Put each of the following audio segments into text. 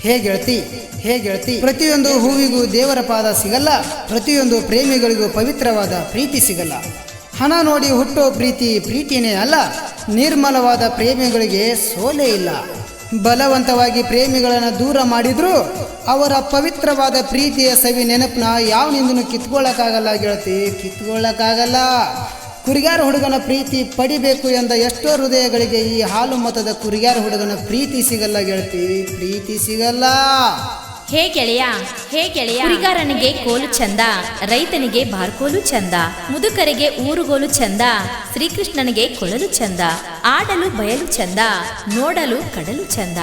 ಹೇಗೆಳ್ತಿ ಪ್ರತಿಯೊಂದು ಹೂವಿಗೂ ದೇವರ ಪಾದ ಸಿಗಲ್ಲ, ಪ್ರತಿಯೊಂದು ಪ್ರೇಮಿಗಳಿಗೂ ಪವಿತ್ರವಾದ ಪ್ರೀತಿ ಸಿಗಲ್ಲ. ಹಣ ನೋಡಿ ಹುಟ್ಟೋ ಪ್ರೀತಿನೇ ಅಲ್ಲ, ನಿರ್ಮಲವಾದ ಪ್ರೇಮಿಗಳಿಗೆ ಸೋಲೇ ಇಲ್ಲ. ಬಲವಂತವಾಗಿ ಪ್ರೇಮಿಗಳನ್ನು ದೂರ ಮಾಡಿದ್ರು ಅವರ ಪವಿತ್ರವಾದ ಪ್ರೀತಿಯ ಸವಿ ನೆನಪನ್ನ ಯಾವನಿಂದನೂ ಕಿತ್ಕೊಳ್ಳೋಕ್ಕಾಗಲ್ಲ ಗೆಳತಿ, ಕಿತ್ಕೊಳ್ಳೋಕ್ಕಾಗಲ್ಲ. ಕುರಿಗಾರ ಹುಡುಗನ ಪ್ರೀತಿ ಪಡಿಬೇಕು ಎಂದ ಎಷ್ಟೋ ಹೃದಯಗಳಿಗೆ ಈ ಹಾಲು ಮತದ ಕುರಿಗಾರ ಹುಡುಗನ ಪ್ರೀತಿ ಸಿಗಲ್ಲ ಗೆಳತಿ, ಪ್ರೀತಿ ಸಿಗಲ್ಲ. ಹೇ ಗೆಳೆಯ ಕುರಿಗಾರನಿಗೆ ಕೋಲು ಚಂದ, ರೈತನಿಗೆ ಬಾರ್ಕೋಲು ಚಂದ, ಮುದುಕರಿಗೆ ಊರುಗೋಲು ಚಂದ, ಶ್ರೀಕೃಷ್ಣನಿಗೆ ಕೊಳಲು ಚಂದ, ಆಡಲು ಬಯಲು ಚಂದ, ನೋಡಲು ಕಡಲು ಚಂದ.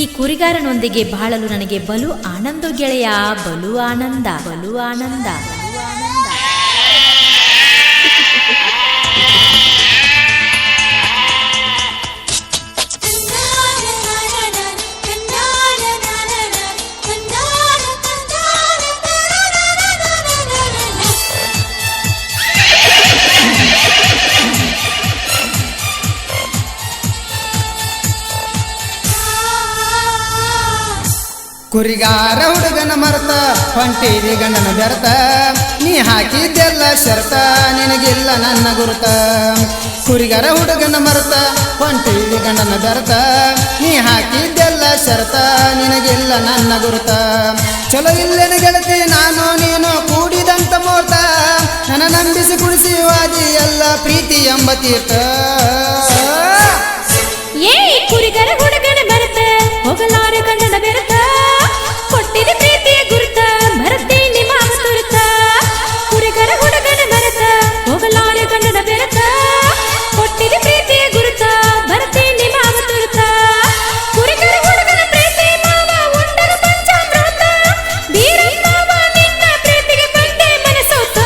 ಈ ಕುರಿಗಾರನೊಂದಿಗೆ ಬಾಳಲು ನನಗೆ ಬಲು ಆನಂದ ಗೆಳೆಯ, ಬಲು ಆನಂದ. ಕುರಿಗಾರ ಹುಡುಗನ ಮರ್ತ ಹೊಂಟಿದಿ ಗಂಡನ ಬೆರ್ತ, ನೀ ಹಾಕಿದ್ದೆಲ್ಲ ಶರ್ತ ನಿನಗಿಲ್ಲ ನನ್ನ ಗುರುತ. ಕುರಿಗಾರ ಹುಡುಗನ ಮರ್ತ ಹೊಂಟಿದಿ ಗಂಡನ ಬೆರ್ತ, ನೀ ಹಾಕಿದ್ದೆಲ್ಲ ಶರ್ತ ನಿನಗಿಲ್ಲ ನನ್ನ ಗುರುತ. ಚಲೋ ಇಲ್ಲೇನ ಗೆಳತಿ ನಾನು ನೀನು ಕೂಡಿದಂತ ಮೋರ್ತ, ನನ್ನ ನಂಬಿಸಿ ಕುಡಿಸಿ ವಾದಿ ಎಲ್ಲ ಪ್ರೀತಿ ಎಂಬ ತೀರ್ಥ. ಕುರಿಗಾರ ಹುಡುಗನ ಬೆರ್ತ ಹೋಗಲಾರೆ ಗಂಡನ ಬೆರ್ತ, ಕೊಟ್ಟಿದ ಪ್ರೀತಿಯ ಗುರುತ ಭರತೀನಿ ಮಾವ ತುರುತ. ಕುರಿಗಾರ ಹುಡುಗನ ಬೆರತ ಹೋಗಲಾರೆ ಗಂಡನ ಬೆರತ, ಕೊಟ್ಟಿದ ಪ್ರೀತಿಯ ಗುರುತ ಭರತೀನಿ ಮಾವ ತುರುತ. ಕುರಿಗಾರ ಹುಡುಗನ ಪ್ರೀತಿ ಮಾವ ಉಂಡರ ಪಂಚಾಮೃತ, ಬೀರಮ್ಮವ ನಿನ್ನ ಪ್ರೀತಿಗೆ ಬಂದೆ ಮನಸೋತ.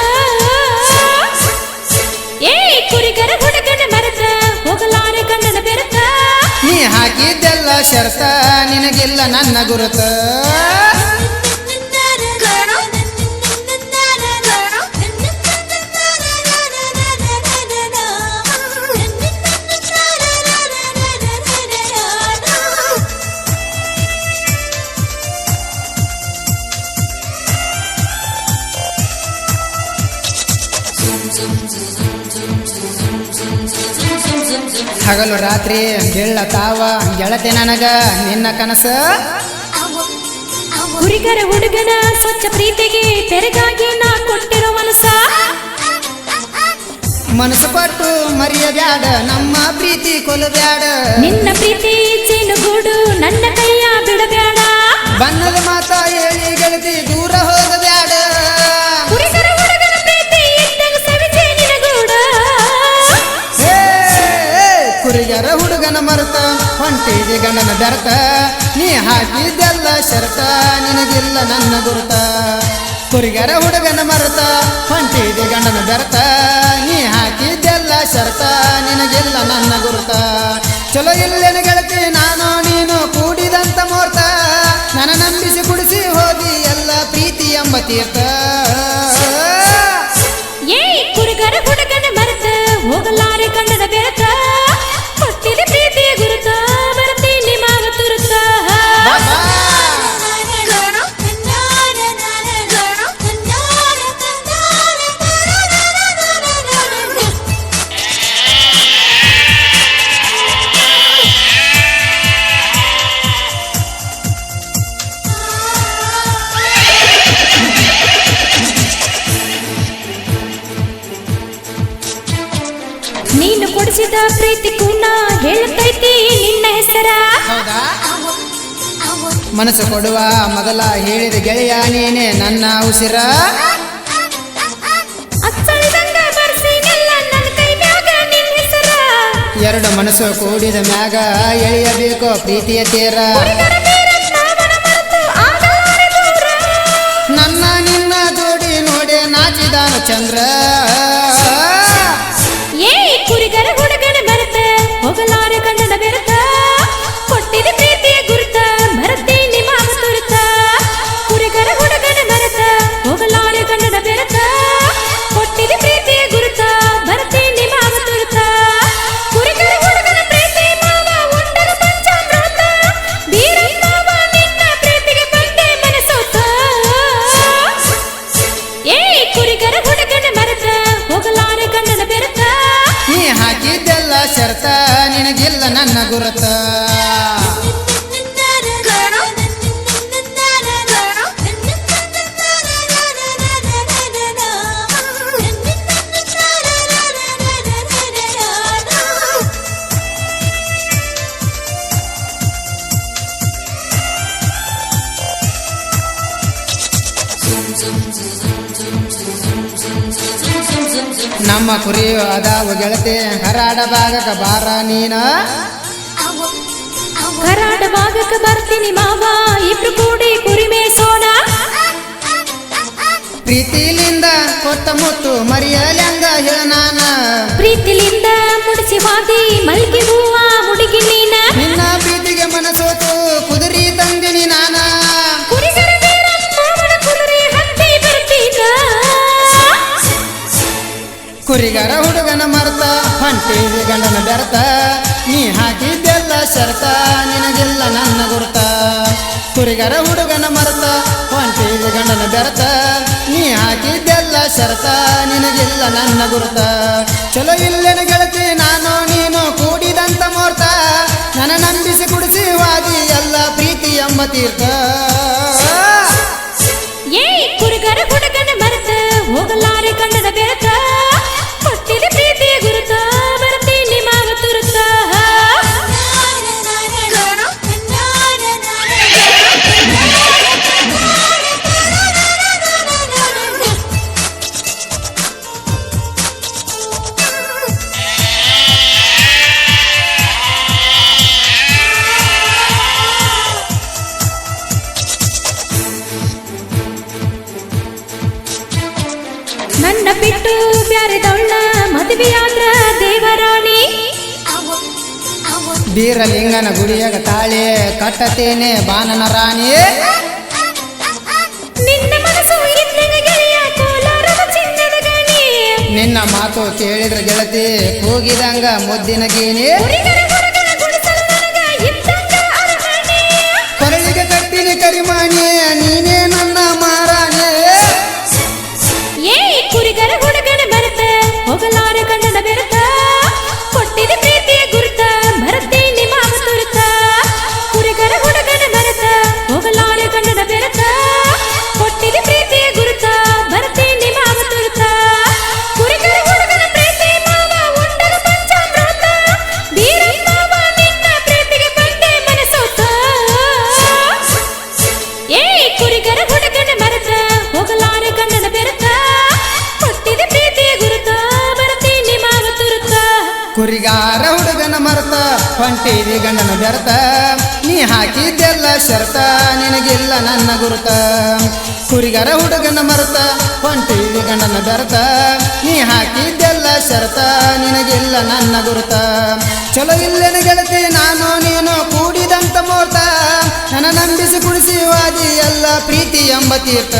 ಕುರಿಗಾರ ಹುಡುಗನ ಬೆರತ ಹೋಗಲಾರೆ ಗಂಡನ ಬೆರತ, ನೀ ಹಾಕಿದ್ದೆಲ್ಲ ಶರ್ತ ನಿನಗಿಲ್ಲ ನನ್ನ ಗುರುತ. ಹಗಲು ರಾತ್ರಿ ಬೀಳತಾವ ಗೆಳತಿ ನನಗ ನಿನ್ನ ಕನಸ. ಕುರಿಗಾರ ಹುಡುಗನ ಸ್ವಚ್ಛ ಪ್ರೀತಿಗೆ ತೆರೆಗಾಗಿ ನಾ ಕೊಟ್ಟಿರೋ ಮನಸ್ಸು ಪಟ್ಟು ಮರೆಯಬ್ಯಾಡ ನಮ್ಮ ಪ್ರೀತಿ ಕೊಲ್ಲಬ್ಯಾಡ. ನಿನ್ನ ಪ್ರೀತಿ ಚೀನುಗೂಡು ನನ್ನ ಕೈಯ ಬಿಡಬ್ಯಾಡ. ಬಣ್ಣದ ಮಾತ ಹೇಳಿ ಗೆಳತಿ ದೂರ ಹೋಗಬ್ಯಾಡ. ಕುರಿಗಾರ ಹುಡುಗನ ಪ್ರೀತಿ ಇದ್ದಾಗ ಸವಿಸೆ ನಿನಗೂಡ. ಕುರಿಗಾರ ಹುಡುಗನ ಮರೆತ ಹೊಂಟಿದಿ ಗಂಡನ ಬೆರತ, ನೀ ಹಾಕಿದ್ದೆಲ್ಲ ಶರತ ನಿನಗಿಲ್ಲ ನನ್ನ ಗುರುತ. ಕುರಿಗಾರ ಹುಡುಗನ ಮರೆತ ಹೊಂಟಿದಿ ಗಂಡನ ಬೆರತ, ನೀ ಹಾಕಿದ್ದೆಲ್ಲ ಶರತ ನಿನಗಿಲ್ಲ ನನ್ನ ಗುರುತ. ಚಲೋ ಇಲ್ಲೇನು ಗೆಳತಿ ನಾನು ನೀನು ಕೂಡಿದಂತ ಮೋರ್ತ, ನನ್ನ ನಂಬಿಸಿ ಕುಡಿಸಿ ಹೋಗಿ ಎಲ್ಲ ಪ್ರೀತಿ ಎಂಬ ತೀರ್ಥ. ಕುರಿಗಾರ ಹುಡುಗನ ಮರೆತ ಹೋಗಲಾರೆ ಗಂಡನ ಬೆರತ, ಕೊಟ್ಟಿದ ಪ್ರೀತಿಯ ಗುರುತ ಬರ್ತೀನಿ ಮಾವ ತುರುತ. ನೀನು ಕೊಡಿಸಿದ ಪ್ರೀತಿ ಕೂನ ಹೇಳುತ್ತೈತಿ ನಿನ್ನ ಹೆಸರ. ಮನಸ್ಸು ಕೊಡುವ ಮೊದಲ ಹೇಳಿದ ಗೆಳೆಯ ನೀನೆ ನನ್ನ ಉಸಿರ. ಎರಡು ಮನಸ್ಸು ಕೂಡಿದ ಮ್ಯಾಗ ಎಳೆಯಬೇಕು ಪ್ರೀತಿಯ ತೀರ. ನನ್ನ ನಿನ್ನ ಜೋಡಿ ನೋಡಿ ನಾಚಿದಾನು ಚಂದ್ರ. ಕುರಿಗಾರ ಹುಡುಗನ ಬೆರತ ಹೋಗಲಾರೆ ಗಂಡನ ಬೆರತ, ಕೊಟ್ಟಿದ ಪ್ರೀತಿಯ ಗುರುತ ಭರತೀನಿ ಮಾವ ತುರುತ. ಕುರಿಗಾರ ಹುಡುಗನ ಬೆರತ ಹೋಗಲಾರೆ ಗಂಡನ ಬೆರತ, ಕೊಟ್ಟಿದ ಪ್ರೀತಿಯ ಗುರುತ ಭರತೀನಿ ಮಾವ ತುರುತ. ಕುರಿಗಾರ ಹುಡುಗನ ಪ್ರೀತಿ ಮಾವ ಉಂಡರ ಪಂಚಾಮೃತ, ಬೀರಮ್ಮ ನನ್ನ ಗುರುತ. ನಮ್ಮ ಕುರಿಯು ಅದಾವು ಗೆಳತಿ ಕರಾಡ ಭಾಗಕ ಬಾರ ನೀನ. ಕರಾಡ ಭಾಗಕ್ಕ ಬರ್ತೀನಿ ಮಾವ, ಇಬ್ರು ಕೂಡಿ ಕುರಿ ಮೇಸೋಣ. ಪ್ರೀತಿಲಿಂದ ಕೊಟ್ಟ ಮುತ್ತು ಮರಿಯಲ್ಯಂಗ ಹೇಳನಾನ. ಪ್ರೀತಿಲಿಂದ ಮುಡಿಸಿ ವಾದಿ ಮಲ್ಗಿ ಹೂವ ಹುಡುಗಿ ನೀನ. ನಿನ್ನ ಪ್ರೀತಿಗೆ ಮನಸೋತು ಕುದುರಿ ತಂದಿನಿ ನಾನ. ಕುರಿಗರ ಹುಡುಗನ ಮರ್ತ ಹೊಂಟಿವಿ ಗಂಡನ ಬೆರತ. ನೀ ಹಾಕಿದ್ದೆಲ್ಲ ಶರ್ತ ನಿನಗಿಲ್ಲ ನನ್ನ ಗುರುತ. ಕುರಿಗರ ಹುಡುಗನ ಮರ್ತ ಹೊಂಟಿವಿ ಗಂಡನ ಬೆರತ. ನೀ ಹಾಕಿದ್ದೆಲ್ಲ ಶರ್ತ ನಿನಗಿಲ್ಲ ನನ್ನ ಗುರುತ. ಚಲೋ ಇಲ್ಲೆನ ಗೆಳತಿ ನಾನು ನೀನು ಕೂಡಿದಂತ ಮೂರ್ತ. ನನ್ನ ನಂಬಿಸಿ ಕುಡಿಸಿ ವಾದಿ ಎಲ್ಲ ಪ್ರೀತಿ ಎಂಬ ತೀರ್ಥ. ಏ ಕುರಿಗರ ಹುಡುಗನ ಮರ್ತ ಹೋಗಲಾರೆ ಗಂಡನ ಬೆರತ. ಕೊಟ್ಟಿದ ಪ್ರೀತಿಯ ಗುರುತ ಬರ್ತೀನಿ ಮಾವ ತುರುತ. ನನ್ನ ಬಿಟ್ಟು ಬ್ಯಾರೆದವಳ ಮದುವೆಯಾದ್ರ ದೇವರಾಣಿ. ಬೀರಲಿಂಗನ ಗುಡಿಯಾಗ ತಾಳೆ ಕಟ್ಟತೇನೆ ಬಾನನ ರಾಣಿ. ನಿನ್ನ ಮನಸ್ಸು ಇದ್ದಾಗ ಗೆಳೆಯ ಕೋಲಾರದ ಚಿನ್ನದ ಗಣಿ. ನಿನ್ನ ಮಾತು ಕೇಳಿದ್ರ ಗೆಳತಿ ಕೂಗಿದಂಗ ಮುದ್ದಿನ ಗೀನಿ. ಕೊರಳಿಗೆ ಕಟ್ಟಿನಿ ಕರಿಮಾಣಿ ನೀನೇ ನನ್ನ ಮಾರಾಣಿ. ಏ ಕುರಿಗರ ಹುಡುಗನ ಮರೆತ ಹೋಗಲಾರೆ ಗಂಡನ ಬೆರತ. ಕೊಟ್ಟಿದ ಪ್ರೀತಿಯ ಗುರುತ ಮರತೀನಿ ಮಾವ ತುರುತ. ಕುರಿಗರ ಹುಡುಗನ ಮರೆತ ಹೋಗಲಾರೆ ಗಂಡನ ಬೆರತ. ಕೊಟ್ಟಿದ ಪ್ರೀತಿಯ ಗುರುತ ಮರತೀನಿ ಮಾವ ತುರುತ. ಕುರಿಗರ ಹುಡುಗನ ಪ್ರೀತಿ ಮಾವ ಉಂಡರ ಪಂಚಾಮೃತ. ಬೀರಪ್ಪ ನಿನ್ನ ಪ್ರೀತಿಗೆ ಬಂದೆ ಮನಸೋತ. ಏ ಕುರಿಗರ ಹುಡುಗನ ಮರೆತ ಹೋಗಲಾರೆ ಗಂಡನ ಬೆರತ. ಕೊಟ್ಟಿದ ಪ್ರೀತಿಯ ಗುರುತ ಬರ್ತೀನಿ ಮಾವ ತುರುತ. ಕುರಿಗಾರ ಹುಡುಗನ ಮರ್ತ ಹೊಂಟಿದಿ ಗಂಡನ ಬೆರತ. ನೀ ಹಾಕಿದ್ದೆಲ್ಲ ಶರ್ತ ನಿನಗಿಲ್ಲ ನನ್ನ ಗುರುತ. ಕುರಿಗಾರ ಹುಡುಗನ ಮರ್ತ ಹೊಂಟಿದಿ ಗಂಡನ ಬೆರತ. ನೀ ಹಾಕಿದ್ದೆಲ್ಲ ಶರ್ತ ನಿನಗಿಲ್ಲ ನನ್ನ ಗುರುತ. ಚಲೋ ಇಲ್ಲೆನ ಗೆಳತಿ ನಾನು ನೀನು ಕೂಡಿದಂತ ಮೂರ್ತ. ನನ್ನ ನಂಬಿಸಿ ಕುಡಿಸಿ ವಾದಿ ಎಲ್ಲ ಪ್ರೀತಿ ಎಂಬ ತೀರ್ಥ.